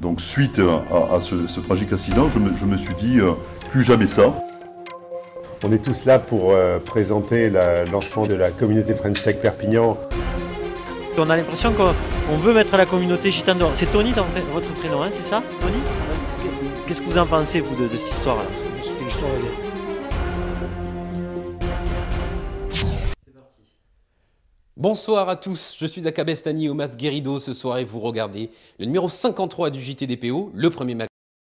Donc suite à ce tragique accident, je me suis dit plus jamais ça. On est tous là pour présenter le lancement de la communauté French Tech Perpignan. On a l'impression qu'on veut mettre la communauté gitane dehors. C'est Tony votre prénom, hein, c'est ça, Tony? Qu'est-ce que vous en pensez, vous, de cette histoire-là? C'est une histoire de guerre. Bonsoir à tous, je suis Aka Bestani au Mas Guérido ce soir et vous regardez le numéro 53 du JTDPO, le premier mag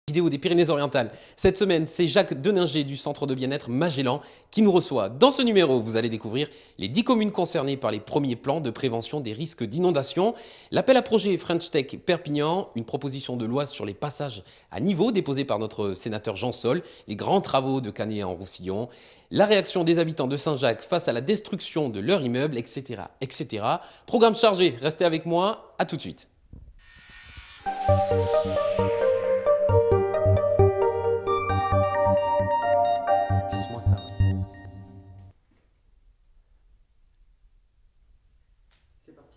vidéo des Pyrénées-Orientales. Cette semaine, c'est Jacques Deninger du centre de bien-être Magellan qui nous reçoit. Dans ce numéro, vous allez découvrir les 10 communes concernées par les premiers plans de prévention des risques d'inondation, l'appel à projet French Tech Perpignan, une proposition de loi sur les passages à niveau déposée par notre sénateur Jean Sol, les grands travaux de Canet en Roussillon, la réaction des habitants de Saint-Jacques face à la destruction de leur immeuble, etc., etc. Programme chargé, restez avec moi, à tout de suite. Laisse-moi ça. C'est parti.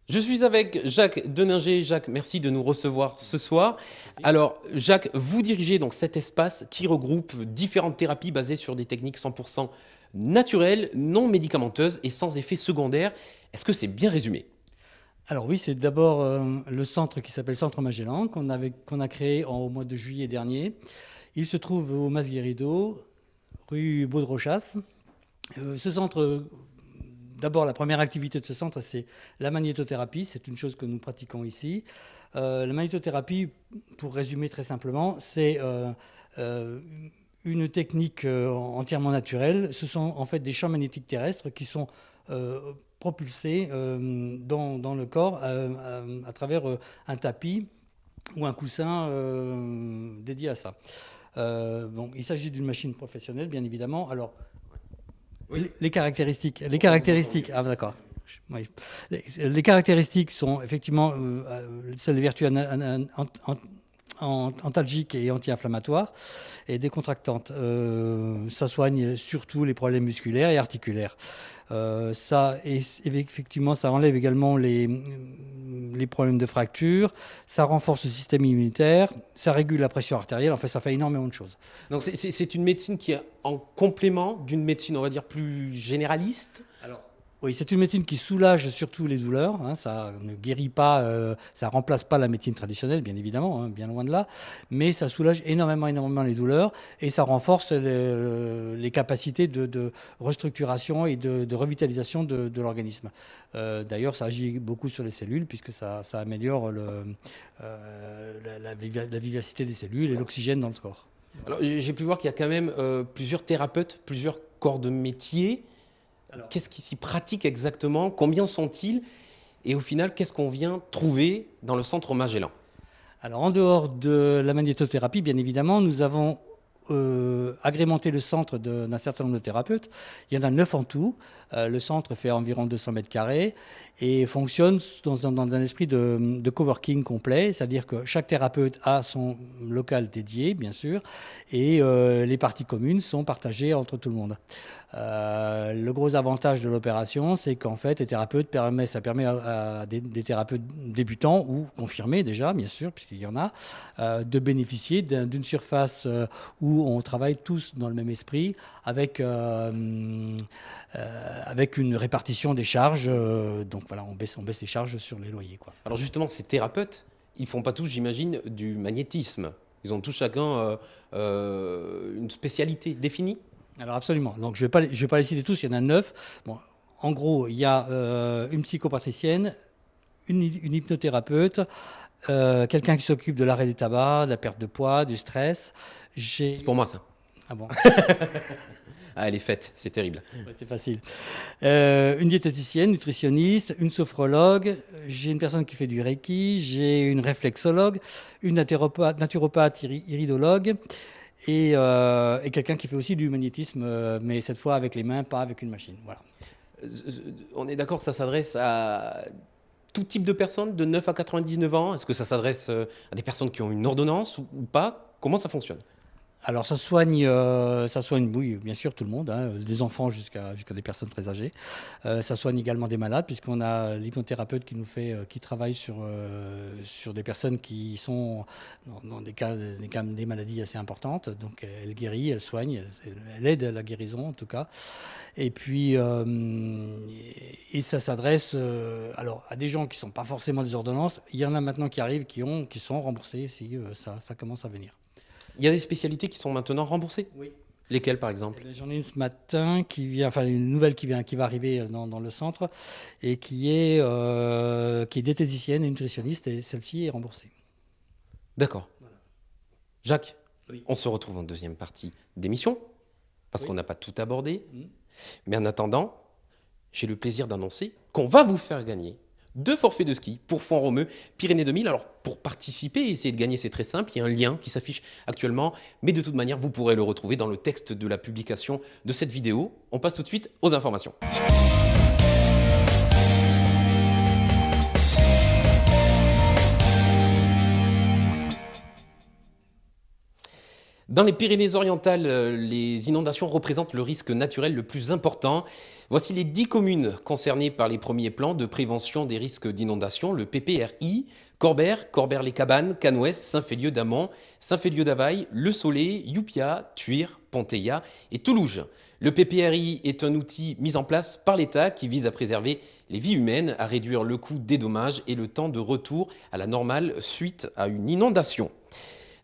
Je suis avec Jacques Deninger. Jacques, merci de nous recevoir ce soir. Alors, Jacques, vous dirigez donc cet espace qui regroupe différentes thérapies basées sur des techniques 100% naturelles, non médicamenteuses et sans effet secondaire. Est-ce que c'est bien résumé ? Alors oui, c'est d'abord le centre qui s'appelle Centre Magellan, qu'on a créé au mois de juillet dernier. Il se trouve au Mas Guérido, rue Baudrochas. Ce centre, d'abord la première activité de ce centre, c'est la magnétothérapie. C'est une chose que nous pratiquons ici. La magnétothérapie, pour résumer très simplement, c'est une technique entièrement naturelle. Ce sont en fait des champs magnétiques terrestres qui sont propulsés dans le corps à travers un tapis ou un coussin dédié à ça. Bon, il s'agit d'une machine professionnelle, bien évidemment. Alors, oui. Les caractéristiques. Ah, d'accord. Oui. Les caractéristiques sont effectivement celles des vertus antalgiques et anti-inflammatoires et décontractantes. Ça soigne surtout les problèmes musculaires et articulaires. Effectivement, ça enlève également les problèmes de fracture, ça renforce le système immunitaire, ça régule la pression artérielle, en fait, ça fait énormément de choses. Donc c'est une médecine qui est en complément d'une médecine, on va dire, plus généraliste ? Alors, oui, c'est une médecine qui soulage surtout les douleurs. Hein, ça ne guérit pas, ça ne remplace pas la médecine traditionnelle, bien évidemment, hein, bien loin de là. Mais ça soulage énormément les douleurs et ça renforce les capacités de restructuration et de revitalisation de l'organisme. D'ailleurs, ça agit beaucoup sur les cellules puisque ça améliore la vivacité des cellules et l'oxygène dans le corps. Alors, j'ai pu voir qu'il y a quand même plusieurs thérapeutes, plusieurs corps de métier. Qu'est-ce qui s'y pratique exactement? Combien sont-ils? Et au final, qu'est-ce qu'on vient trouver dans le centre Magellan? Alors, en dehors de la magnétothérapie, bien évidemment, nous avons agrémenté le centre d'un certain nombre de thérapeutes. Il y en a 9 en tout. Le centre fait environ 200 mètres carrés et fonctionne dans un esprit de coworking complet, c'est-à-dire que chaque thérapeute a son local dédié, bien sûr, et les parties communes sont partagées entre tout le monde. Le gros avantage de l'opération, c'est qu'en fait, ça permet à des thérapeutes débutants ou confirmés déjà, bien sûr, puisqu'il y en a, de bénéficier d'une surface où on travaille tous dans le même esprit, avec une répartition des charges. Donc voilà, on baisse les charges sur les loyers, quoi. Alors justement, ces thérapeutes, ils ne font pas tous, j'imagine, du magnétisme. Ils ont tous chacun une spécialité définie? Alors absolument. Donc je vais pas les citer tous, il y en a 9. Bon, en gros, il y a une psychopatricienne, une hypnothérapeute, quelqu'un qui s'occupe de l'arrêt du tabac, de la perte de poids, du stress. C'est pour moi ça. Ah bon? Ah, elle est faite, c'est terrible. Ouais, c'est facile. Une diététicienne, nutritionniste, une sophrologue, j'ai une personne qui fait du Reiki, j'ai une réflexologue, une naturopathe iridologue et quelqu'un qui fait aussi du magnétisme, mais cette fois avec les mains, pas avec une machine. Voilà. On est d'accord que ça s'adresse à tout type de personnes, de 9 à 99 ans? Est-ce que ça s'adresse à des personnes qui ont une ordonnance ou pas? Comment ça fonctionne? Alors ça soigne, oui, bien sûr tout le monde, hein, des enfants jusqu'à des personnes très âgées. Ça soigne également des malades puisqu'on a l'hypnothérapeute qui travaille sur des personnes qui sont dans des maladies assez importantes. Donc elle guérit, elle soigne, elle aide à la guérison en tout cas. Et puis et ça s'adresse alors à des gens qui ne sont pas forcément des ordonnances. Il y en a maintenant qui arrivent qui sont remboursés si ça commence à venir. Il y a des spécialités qui sont maintenant remboursées? Oui. Lesquelles, par exemple? J'en ai une ce matin une nouvelle qui va arriver dans le centre et qui est diététicienne et nutritionniste et celle-ci est remboursée. D'accord. Voilà. Jacques, Oui. on se retrouve en deuxième partie d'émission parce qu'on n'a pas tout abordé. Mmh. Mais en attendant, j'ai le plaisir d'annoncer qu'on va vous faire gagner 2 forfaits de ski pour Font-Romeu, Pyrénées 2000. Alors, pour participer et essayer de gagner, c'est très simple. Il y a un lien qui s'affiche actuellement. Mais de toute manière, vous pourrez le retrouver dans le texte de la publication de cette vidéo. On passe tout de suite aux informations. Dans les Pyrénées-Orientales, les inondations représentent le risque naturel le plus important. Voici les 10 communes concernées par les premiers plans de prévention des risques d'inondation, le PPRI: Corbère, Corbère-les-Cabanes, Canouès, Saint-Féliu-d'Amont, Saint-Féliu-d'Availle, Le Soleil, Youpia, Tuire, Ponteilla et Toulouge. Le PPRI est un outil mis en place par l'État qui vise à préserver les vies humaines, à réduire le coût des dommages et le temps de retour à la normale suite à une inondation.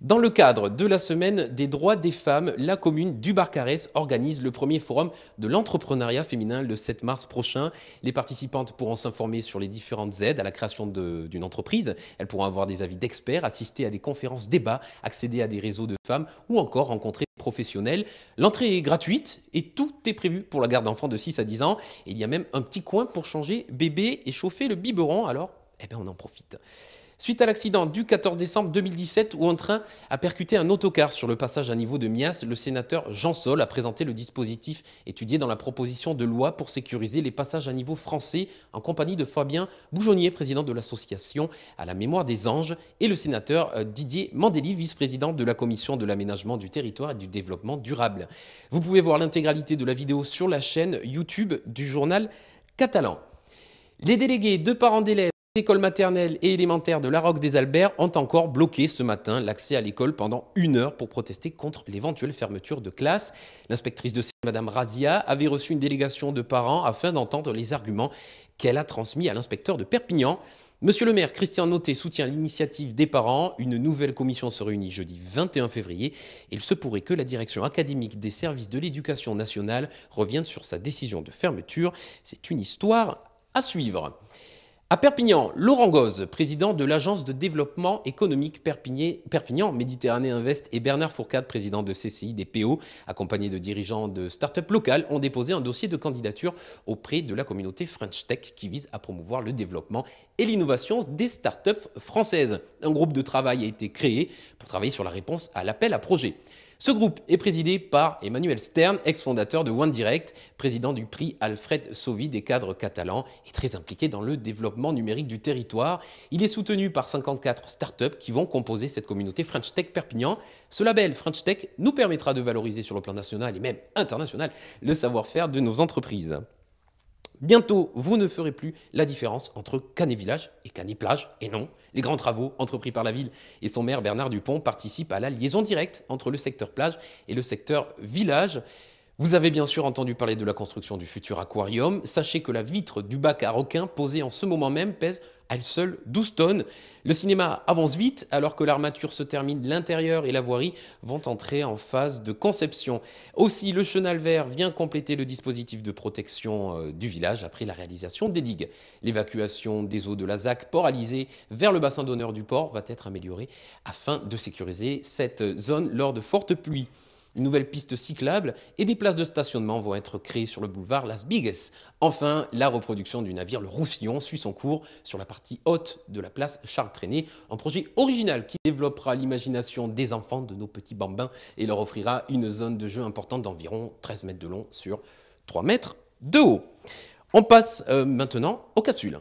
Dans le cadre de la semaine des droits des femmes, la commune du Barcarès organise le premier forum de l'entrepreneuriat féminin le 7 mars prochain. Les participantes pourront s'informer sur les différentes aides à la création d'une entreprise. Elles pourront avoir des avis d'experts, assister à des conférences débats, accéder à des réseaux de femmes ou encore rencontrer des professionnels. L'entrée est gratuite et tout est prévu pour la garde d'enfants de 6 à 10 ans. Et il y a même un petit coin pour changer bébé et chauffer le biberon. Alors, on en profite. Suite à l'accident du 14 décembre 2017 où un train a percuté un autocar sur le passage à niveau de Mias, le sénateur Jean Sol a présenté le dispositif étudié dans la proposition de loi pour sécuriser les passages à niveau français en compagnie de Fabien Boujonnier, président de l'association à la mémoire des anges, et le sénateur Didier Mandeli, vice-président de la commission de l'aménagement du territoire et du développement durable. Vous pouvez voir l'intégralité de la vidéo sur la chaîne YouTube du journal catalan. Les délégués de parents d'élèves l'école maternelle et élémentaire de La Roque des Alberts ont encore bloqué ce matin l'accès à l'école pendant 1 heure pour protester contre l'éventuelle fermeture de classe. L'inspectrice de Madame Razia avait reçu une délégation de parents afin d'entendre les arguments qu'elle a transmis à l'inspecteur de Perpignan. Monsieur le maire Christian Notet soutient l'initiative des parents. Une nouvelle commission se réunit jeudi 21 février. Il se pourrait que la direction académique des services de l'éducation nationale revienne sur sa décision de fermeture. C'est une histoire à suivre. À Perpignan, Laurent Goz, président de l'agence de développement économique Perpignan Méditerranée Invest, et Bernard Fourcade, président de CCI des PO, accompagnés de dirigeants de start-up locales, ont déposé un dossier de candidature auprès de la communauté French Tech qui vise à promouvoir le développement et l'innovation des start-up françaises. Un groupe de travail a été créé pour travailler sur la réponse à l'appel à projet. Ce groupe est présidé par Emmanuel Stern, ex-fondateur de One Direct, président du prix Alfred Sauvy des cadres catalans et très impliqué dans le développement numérique du territoire. Il est soutenu par 54 startups qui vont composer cette communauté French Tech Perpignan. Ce label French Tech nous permettra de valoriser sur le plan national et même international le savoir-faire de nos entreprises. Bientôt, vous ne ferez plus la différence entre Canet-Village et Canet-Plage. Et non, les grands travaux entrepris par la ville et son maire Bernard Dupont participent à la liaison directe entre le secteur plage et le secteur village. Vous avez bien sûr entendu parler de la construction du futur aquarium. Sachez que la vitre du bac à requins posée en ce moment même pèse à elle seule 12 tonnes. Le cinéma avance vite alors que l'armature se termine, l'intérieur et la voirie vont entrer en phase de conception. Aussi, le chenal vert vient compléter le dispositif de protection du village après la réalisation des digues. L'évacuation des eaux de la ZAC Port-Alizé vers le bassin d'honneur du port va être améliorée afin de sécuriser cette zone lors de fortes pluies. Une nouvelle piste cyclable et des places de stationnement vont être créées sur le boulevard Las Bigues. Enfin, la reproduction du navire le Roussillon suit son cours sur la partie haute de la place Charles Trenet, un projet original qui développera l'imagination des enfants de nos petits bambins et leur offrira une zone de jeu importante d'environ 13 mètres de long sur 3 mètres de haut. On passe maintenant aux capsules.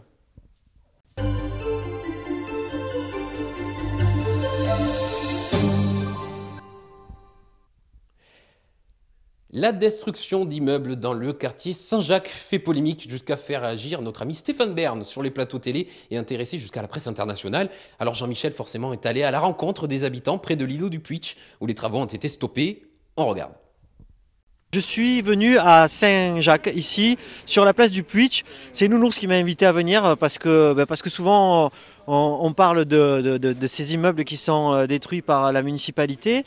La destruction d'immeubles dans le quartier Saint-Jacques fait polémique jusqu'à faire réagir notre ami Stéphane Bern sur les plateaux télé et intéresser jusqu'à la presse internationale. Alors Jean-Michel forcément est allé à la rencontre des habitants près de l'îlot du Puitch où les travaux ont été stoppés. On regarde. Je suis venu à Saint-Jacques, ici, sur la place du Puitch. C'est Nounours qui m'a invité à venir parce que souvent on parle de ces immeubles qui sont détruits par la municipalité,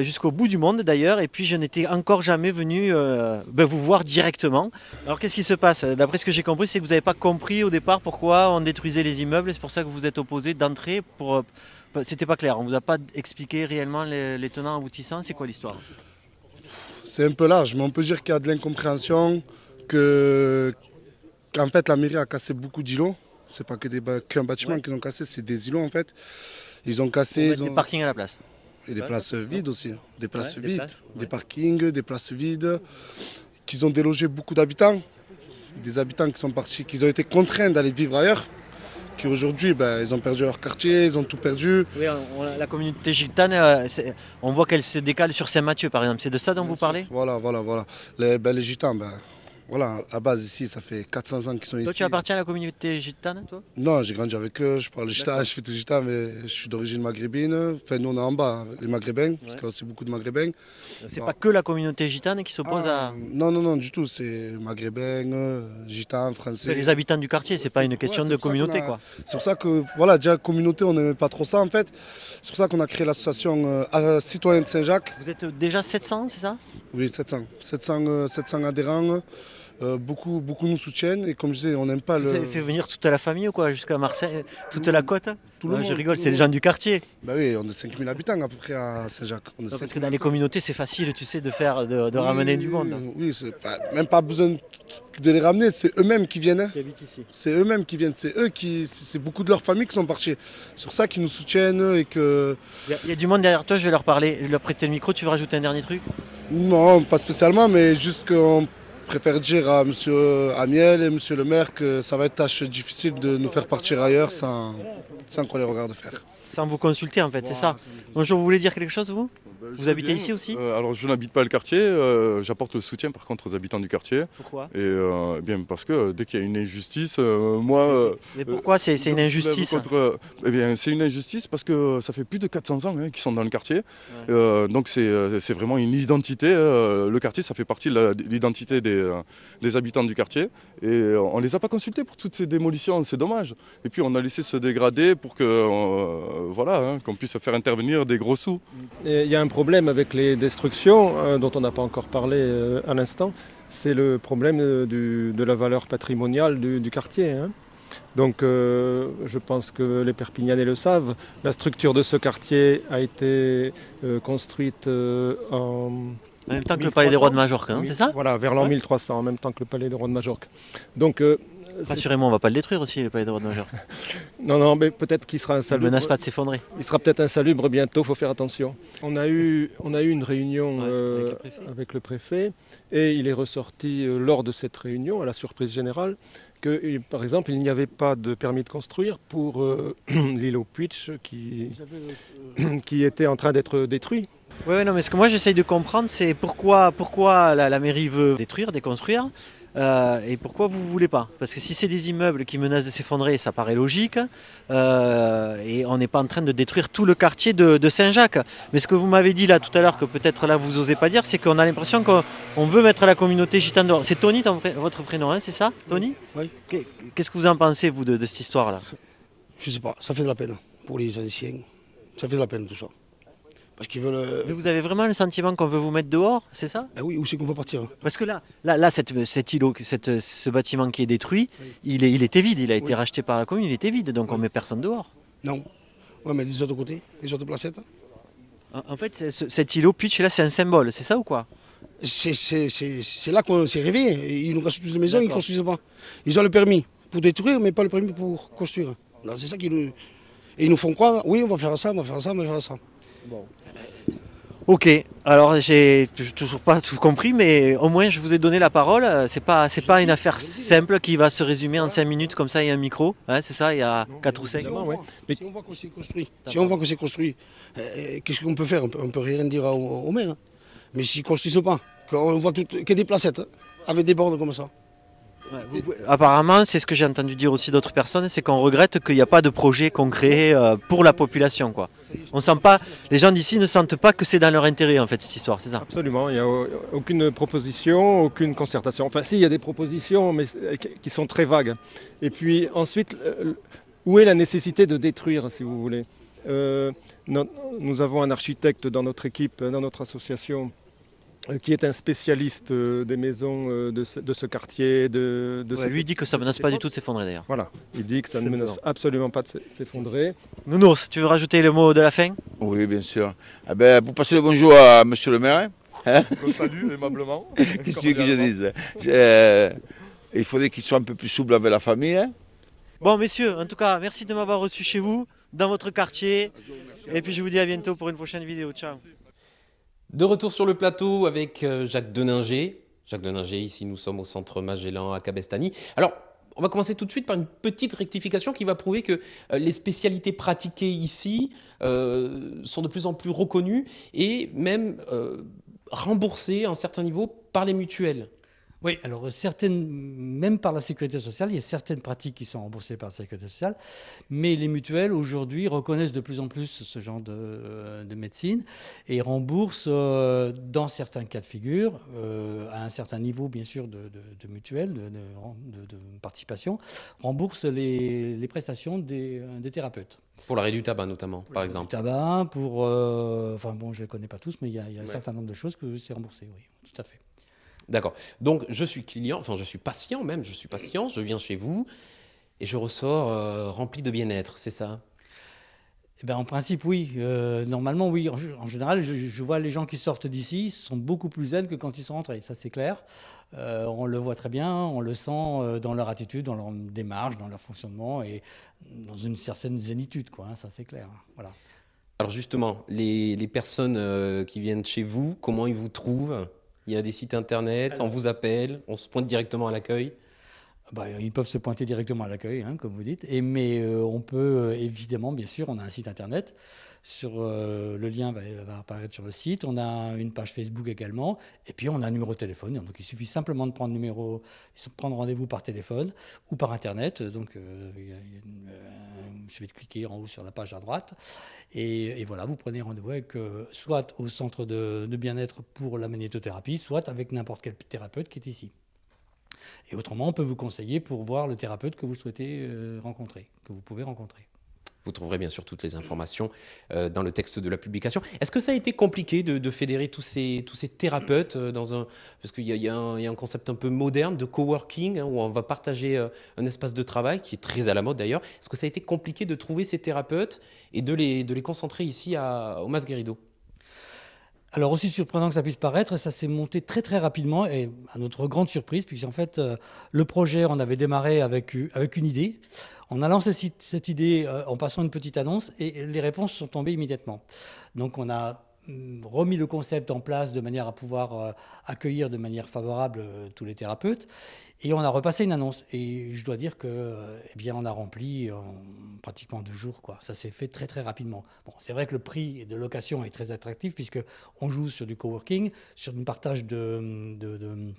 jusqu'au bout du monde d'ailleurs. Et puis je n'étais encore jamais venu vous voir directement. Alors qu'est-ce qui se passe? D'après ce que j'ai compris, c'est que vous n'avez pas compris au départ pourquoi on détruisait les immeubles. C'est pour ça que vous vous êtes opposé d'entrée. C'était pas clair, on ne vous a pas expliqué réellement les tenants aboutissants. C'est quoi l'histoire? C'est un peu large, mais on peut dire qu'il y a de l'incompréhension, qu'en fait la mairie a cassé beaucoup d'îlots. C'est pas qu'un bâtiment qu'ils ont cassé, c'est des îlots en fait. Ils ont cassé... Des parkings à la place. Et des places vides aussi, des places vides, des ouais. parkings, des places vides, qu'ils ont délogé beaucoup d'habitants, des habitants qui sont partis, qui ont été contraints d'aller vivre ailleurs, qui aujourd'hui, ils ont perdu leur quartier, ils ont tout perdu. Oui, la communauté gitane, on voit qu'elle se décale sur Saint-Mathieu par exemple. C'est de ça dont vous parlez? Voilà. Les gitans, voilà, à base ici, ça fait 400 ans qu'ils sont ici. Toi, tu appartiens à la communauté gitane, toi? Non, j'ai grandi avec eux, je parle gitan, je fais tout gitan, mais je suis d'origine maghrébine. Enfin, nous, on est en bas, les maghrébins, parce qu'il y a aussi beaucoup de maghrébins. C'est pas que la communauté gitane qui s'oppose à... Non, du tout, c'est maghrébins, gitans, français. C'est les habitants du quartier, c'est pas une question de communauté, quoi. C'est pour ça que, voilà, déjà, communauté, on n'aimait pas trop ça, en fait. C'est pour ça qu'on a créé l'association Citoyens de Saint-Jacques. Vous êtes déjà 700, c'est ça? Oui, 700 adhérents. Beaucoup nous soutiennent et comme je disais, on n'aime pas Vous avez fait venir toute la famille ou quoi, jusqu'à Marseille, toute la côte? Tout le monde, je rigole, c'est les gens du quartier. Oui, on est 5000 habitants à peu près à Saint-Jacques. Parce que dans les communautés, c'est facile, tu sais, de ramener du monde. Oui, c'est même pas besoin de les ramener, c'est eux-mêmes qui viennent. Qui habitent ici. C'est eux-mêmes qui viennent, c'est beaucoup de leurs familles qui sont partis. C'est pour ça qu'ils nous soutiennent et que... Il y a du monde derrière toi, je vais leur parler, je vais leur prêter le micro, tu veux rajouter un dernier truc? Non, pas spécialement, mais juste qu'on préfère dire à M. Amiel et M. le maire que ça va être tâche difficile de nous faire partir ailleurs sans qu'on les regarde faire. Sans vous consulter en fait, c'est ça. Bonjour, vous voulez dire quelque chose vous? Vous habitez ici aussi? Alors je n'habite pas le quartier, j'apporte le soutien par contre aux habitants du quartier. Pourquoi? Bien parce que dès qu'il y a une injustice, moi... Mais pourquoi c'est une injustice? C'est une injustice parce que ça fait plus de 400 ans qu'ils sont dans le quartier. Ouais. Donc c'est vraiment une identité. Le quartier, ça fait partie de l'identité des habitants du quartier. Et on ne les a pas consultés pour toutes ces démolitions, c'est dommage. Et puis on a laissé se dégrader pour que, qu'on puisse faire intervenir des gros sous. Il y a un problème avec les destructions dont on n'a pas encore parlé à l'instant, c'est le problème de la valeur patrimoniale du quartier. Hein. Donc je pense que les Perpignanais le savent, la structure de ce quartier a été construite en même temps que le palais des rois de Majorque, hein, c'est ça? Voilà, vers l'an 1300, en même temps que le palais des rois de Majorque. Donc, rassurez-moi, on ne va pas le détruire aussi, le palais des rois de Majorque. Non, mais peut-être qu'il sera insalubre. Il ne menace pas de s'effondrer. Il sera peut-être insalubre bientôt, il faut faire attention. On a eu une réunion avec le préfet et il est ressorti lors de cette réunion, à la surprise générale, que par exemple il n'y avait pas de permis de construire pour l'îlot Puitch qui était en train d'être détruit. Oui, non, mais ce que moi j'essaye de comprendre, c'est pourquoi la mairie veut détruire, déconstruire, et pourquoi vous ne voulez pas. Parce que si c'est des immeubles qui menacent de s'effondrer, ça paraît logique, et on n'est pas en train de détruire tout le quartier de Saint-Jacques. Mais ce que vous m'avez dit là tout à l'heure, que peut-être là vous n'osez pas dire, c'est qu'on a l'impression qu'on veut mettre la communauté gitane dehors. C'est Tony, votre prénom, hein, c'est ça, Tony? Oui. Qu'est-ce que vous en pensez, vous, de cette histoire-là? Je ne sais pas, ça fait de la peine pour les anciens. Ça fait de la peine tout ça. Parce qu'ils veulent... Mais vous avez vraiment le sentiment qu'on veut vous mettre dehors, c'est ça? Ben oui, où c'est qu'on va partir? Parce que là cet îlot, ce bâtiment qui est détruit, il était vide, il a été racheté par la commune, il était vide, donc on ne met personne dehors. Non. Ouais, mais des autres côtés, les autres placettes. En fait, cet îlot Puitch, là, c'est un symbole, c'est ça ou quoi? C'est là qu'on s'est rêvé. Ils nous construisent des maisons, ils ne construisent pas. Ils ont le permis pour détruire, mais pas le permis pour construire. C'est ça qu'ils nous... Et ils nous font croire, oui, on va faire ça, on va faire ça, on va faire ça. Bon. Ok, alors j'ai toujours pas tout compris, mais au moins je vous ai donné la parole. C'est pas une affaire simple qui va se résumer en 5 minutes comme ça, il y a un micro, hein, c'est ça, il y a 4 ou 5. Si on voit que c'est construit, qu'est-ce qu'on peut faire? On peut rien dire au maire. Mais s'ils ne construisent pas, On voit que des placettes, hein, avec des bornes comme ça. Apparemment, c'est ce que j'ai entendu dire aussi d'autres personnes, c'est qu'on regrette qu'il n'y a pas de projet concret pour la population, quoi. On sent pas, les gens d'ici ne sentent pas que c'est dans leur intérêt en fait cette histoire, c'est ça? Absolument, il n'y a aucune proposition, aucune concertation. Enfin si, il y a des propositions, mais qui sont très vagues. Et puis ensuite, où est la nécessité de détruire, si vous voulez? Nous avons un architecte dans notre équipe, dans notre association, qui est un spécialiste des maisons de ce quartier. Lui dit que ça ne menace pas du tout de s'effondrer d'ailleurs. Voilà, il dit que ça ne menace absolument pas de s'effondrer. Nounours, tu veux rajouter le mot de la fin? Oui, bien sûr. Eh ben, pour passer le bonjour à monsieur le maire. Hein, Je le salue aimablement. qu'est-ce que tu veux que je dise? Il faudrait qu'il soit un peu plus souple avec la famille. Hein. Bon messieurs, en tout cas, merci de m'avoir reçu chez vous, dans votre quartier. Et puis je vous dis à bientôt pour une prochaine vidéo. Ciao. De retour sur le plateau avec Jacques Deninger. Jacques Deninger, ici nous sommes au centre Magellan à Cabestany. Alors, on va commencer tout de suite par une petite rectification qui va prouver que les spécialités pratiquées ici sont de plus en plus reconnues et même remboursées à un certain niveau par les mutuelles. Oui, alors certaines, même par la sécurité sociale, il y a certaines pratiques qui sont remboursées par la sécurité sociale, mais les mutuelles aujourd'hui reconnaissent de plus en plus ce genre de médecine et remboursent dans certains cas de figure, à un certain niveau bien sûr de mutuelle, de participation, remboursent les prestations des thérapeutes. Pour l'arrêt du tabac notamment, par exemple. Du tabac, pour... enfin bon, je ne les connais pas tous, mais il y a un certain nombre de choses que c'est remboursé, oui, tout à fait. D'accord. Donc, je suis client, enfin, je suis patient même, je viens chez vous et je ressors rempli de bien-être, c'est ça? Eh ben, en principe, oui. Normalement, oui. En général, je vois les gens qui sortent d'ici sont beaucoup plus zen que quand ils sont rentrés, ça c'est clair. On le voit très bien, on le sent dans leur attitude, dans leur démarche, dans leur fonctionnement et dans une certaine zénitude, quoi, hein, ça c'est clair. Voilà. Alors justement, les personnes qui viennent chez vous, comment ils vous trouvent? Il y a des sites internet, on vous appelle, on se pointe directement à l'accueil? Ils peuvent se pointer directement à l'accueil, hein, comme vous dites. Mais on peut, évidemment, bien sûr, on a un site internet. Le lien va apparaître sur le site. On a une page Facebook également. Et puis, on a un numéro de téléphone. Donc, il suffit simplement de prendre rendez-vous par téléphone ou par internet. Donc, il suffit de cliquer en haut sur la page à droite. Et voilà, vous prenez rendez-vous avec, soit au centre de bien-être pour la magnétothérapie, soit avec n'importe quel thérapeute qui est ici. Et autrement, on peut vous conseiller pour voir le thérapeute que vous souhaitez rencontrer, que vous pouvez rencontrer. Vous trouverez bien sûr toutes les informations dans le texte de la publication. Est-ce que ça a été compliqué de fédérer tous ces thérapeutes parce qu'il y a un concept un peu moderne de coworking, hein, où on va partager un espace de travail qui est très à la mode d'ailleurs. Est-ce que ça a été compliqué de trouver ces thérapeutes et de les concentrer ici au Mas Guerido? Alors aussi surprenant que ça puisse paraître, ça s'est monté très très rapidement et à notre grande surprise, puisqu'en fait le projet, on avait démarré avec une idée. On a lancé cette idée en passant une petite annonce et les réponses sont tombées immédiatement. Donc on a remis le concept en place de manière à pouvoir accueillir de manière favorable tous les thérapeutes. Et on a repassé une annonce. Et je dois dire que, on a rempli en pratiquement 2 jours, quoi. Ça s'est fait très très rapidement. Bon, c'est vrai que le prix de location est très attractif puisque on joue sur du coworking, sur un partage de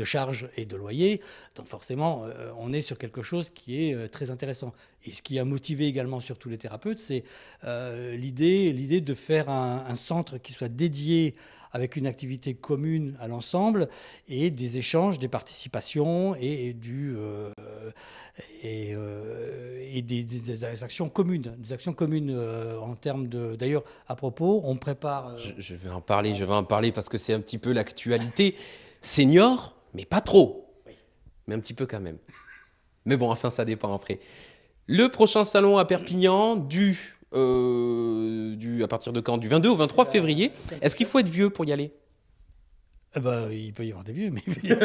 charges et de loyers. Donc forcément, on est sur quelque chose qui est très intéressant. Et ce qui a motivé également surtout les thérapeutes, c'est l'idée de faire un centre qui soit dédié avec une activité commune à l'ensemble et des échanges, des participations et des actions communes. Des actions communes en termes de... D'ailleurs, à propos, on prépare... Je vais en parler parce que c'est un petit peu l'actualité. Senior, mais pas trop. Oui. Mais un petit peu quand même. Mais bon, enfin, ça dépend après. Le prochain salon à Perpignan, à partir de quand? Du 22 au 23 février. Est-ce qu'il faut être vieux pour y aller? Il peut y avoir des vieux, mais... Ils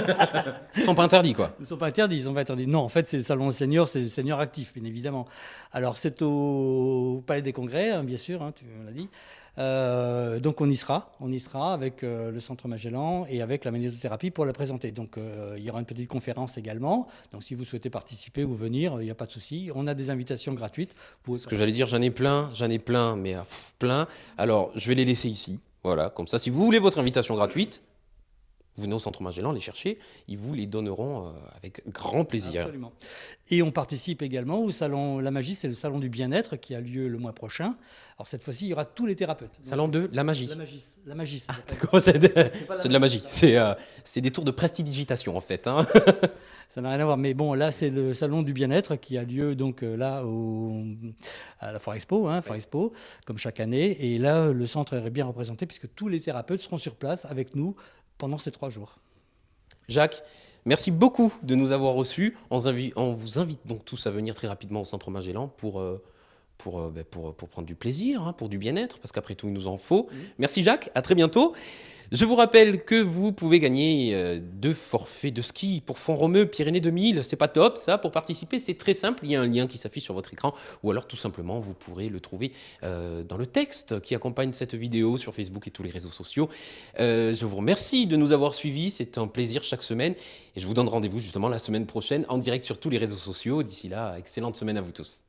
ne sont pas interdits, quoi. Ils ne sont pas interdits, Non, en fait, c'est le salon senior, c'est le senior actif, bien évidemment. Alors, c'est au Palais des Congrès, hein, bien sûr, hein, tu l'as dit. Donc on y sera avec le centre Magellan et avec la magnétothérapie pour la présenter. Donc il y aura une petite conférence également. Donc si vous souhaitez participer ou venir, il n'y a pas de souci. On a des invitations gratuites. Ce que j'allais dire, j'en ai plein, mais plein. Alors je vais les laisser ici. Voilà, comme ça, si vous voulez votre invitation gratuite, Vous venez au Centre Magellan les chercher, ils vous les donneront avec grand plaisir. Absolument. Et on participe également au salon La Magie, c'est le salon du bien-être qui a lieu le mois prochain. Alors cette fois-ci, il y aura tous les thérapeutes. Salon de la magie. La magie. D'accord, c'est de la magie. C'est des tours de prestidigitation en fait. Hein. Ça n'a rien à voir, mais bon, là c'est le salon du bien-être qui a lieu donc là à la Foire Expo, Foire Expo, comme chaque année. Et là, le centre est bien représenté puisque tous les thérapeutes seront sur place avec nous pendant ces 3 jours. Jacques, merci beaucoup de nous avoir reçus. On vous invite donc tous à venir très rapidement au Centre Magellan pour prendre du plaisir, pour du bien-être, parce qu'après tout, il nous en faut. Merci Jacques, à très bientôt. Je vous rappelle que vous pouvez gagner 2 forfaits de ski pour Font-Romeu, Pyrénées 2000. C'est pas top ça, pour participer c'est très simple, il y a un lien qui s'affiche sur votre écran ou alors tout simplement vous pourrez le trouver dans le texte qui accompagne cette vidéo sur Facebook et tous les réseaux sociaux. Je vous remercie de nous avoir suivis, c'est un plaisir chaque semaine et je vous donne rendez-vous justement la semaine prochaine en direct sur tous les réseaux sociaux. D'ici là, excellente semaine à vous tous.